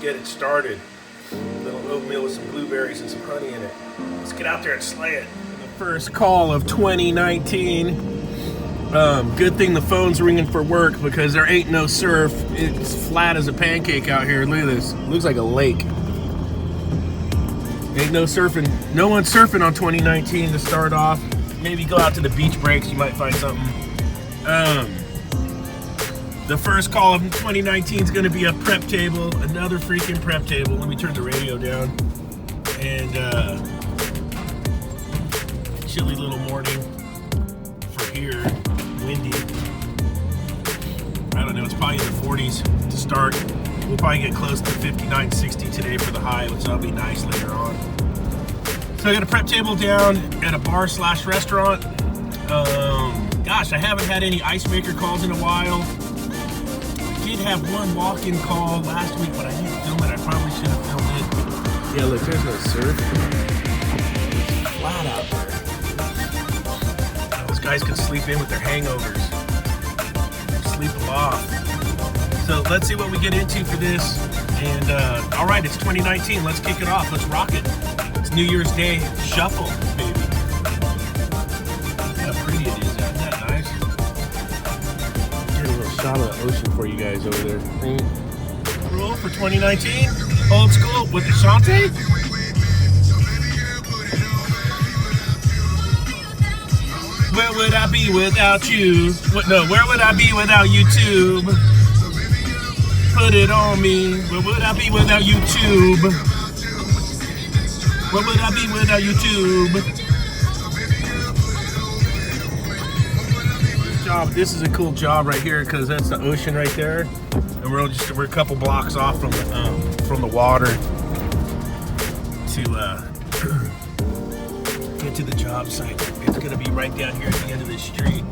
get it started. A little oatmeal with some blueberries and some honey in it. Let's get out there and slay it. The first call of 2019. Good thing the phone's ringing for work because there ain't no surf. It's flat as a pancake out here. Look at this. It looks like a lake. Ain't no surfing. No one's surfing on 2019 to start off. Maybe go out to the beach breaks. You might find something. The first call of 2019 is going to be a prep table. Another freaking prep table. Let me turn the radio down. And chilly little morning for here. Windy. I don't know, it's probably in the 40s to start. We'll probably get close to 59, 60 today for the high, which will be nice later on. So I got a prep table down at a bar / restaurant. Gosh, I haven't had any ice maker calls in a while. I did have one walk-in call last week, but I didn't film it. I probably should have filmed it. Yeah, look, there's no surf. It's flat out there. Guys can sleep in with their hangovers, sleep them off. So let's see what we get into for this. And all right, it's 2019. Let's kick it off. Let's rock it. It's New Year's Day shuffle, baby. Look how pretty it is. Isn't that nice? Get a little shot of the ocean for you guys over there. Rule for 2019. Old school with the Shante. Where would I be without you? Where would I be without YouTube? Put it on me. Where would I be without YouTube? Where would I be without YouTube? Job. This is a cool job right here because that's the ocean right there, and we're a couple blocks off from the water to get to the job site. It's gonna be right down here at the end of this street.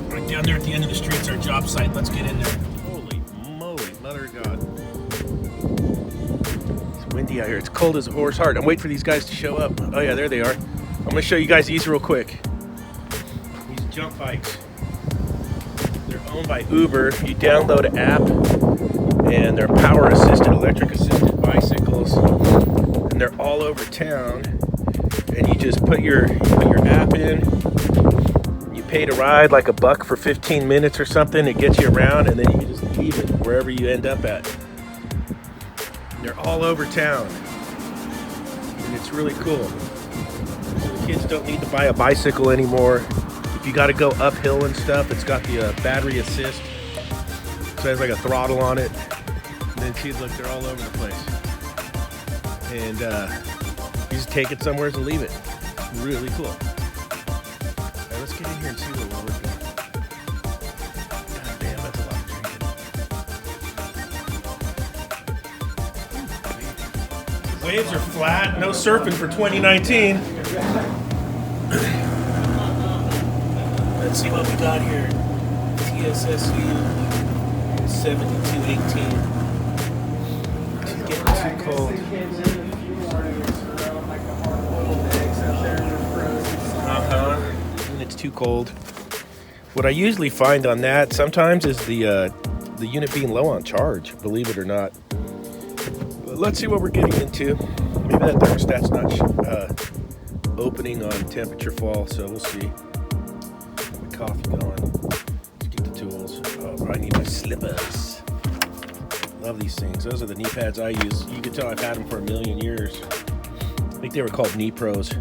Right down there at the end of the street is our job site. Let's get in there. Holy moly, mother of God. It's windy out here. It's cold as a horse heart. I'm waiting for these guys to show up. Oh yeah, there they are. I'm gonna show you guys these real quick. These jump bikes. They're owned by Uber. You download an app and they're power assisted, electric assisted bicycles. And they're all over town. And you just put your app in, you pay to ride like $1 for 15 minutes or something. It gets you around, and then you can just leave it wherever you end up at. And they're all over town, and it's really cool. So the kids don't need to buy a bicycle anymore. If you got to go uphill and stuff, it's got the battery assist. So it has like a throttle on it. And then see, look, they're all over the place. And you just take it somewhere and leave it. It's really cool. All right, let's get in here and see what we're working on. God damn, that's a lot of drinking. Waves are flat, no surfing for 2019. Let's see what we got here. TSSU 7218. It's getting too cold. And it's too cold. What I usually find on that sometimes is the unit being low on charge, believe it or not. But let's see what we're getting into. Maybe that thermostat's not opening on temperature fall, so we'll see. Get my coffee going. Let's get the tools. Oh, I need my slippers. Love these things. Those are the knee pads I use. You can tell I've had them for a million years. I think they were called knee pros.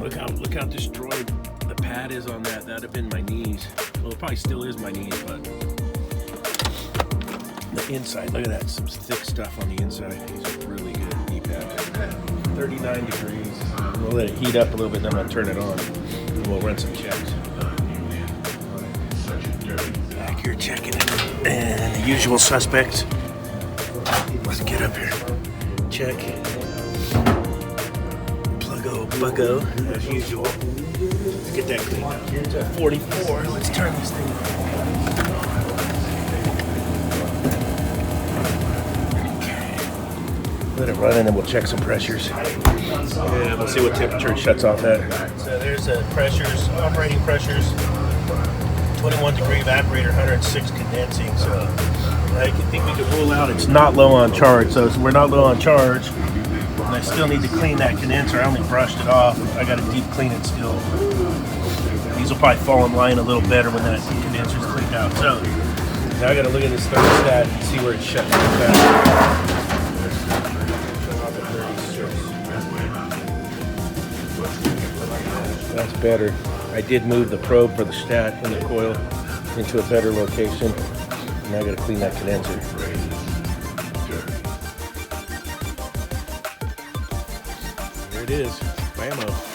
Look how destroyed the pad is on that. That'd have been my knees. Well, it probably still is my knees, but the inside, look at that. Some thick stuff on the inside. These are really good knee pads. 39 degrees. We'll let it heat up a little bit, then I'll turn it on. And we'll run some checks. Back here checking it. And the usual suspects. Let's get up here. Check. Buggo, as usual. Let's get that cleaned up. Here's at 44. Let's turn this thing on. Okay. Let it run and then we'll check some pressures. And we'll see what temperature it shuts off at. So there's the pressures, operating pressures. 21 degree evaporator, 106 condensing. So I think we can rule out it's not low on charge. So we're not low on charge. And I still need to clean that condenser. I only brushed it off. I got to deep clean it still. These will probably fall in line a little better when that condenser is cleaned out. So now I got to look at this thermostat and see where it's shut down. That's better. I did move the probe for the stat in the coil into a better location. Now I got to clean that condenser. There it is. Bammo.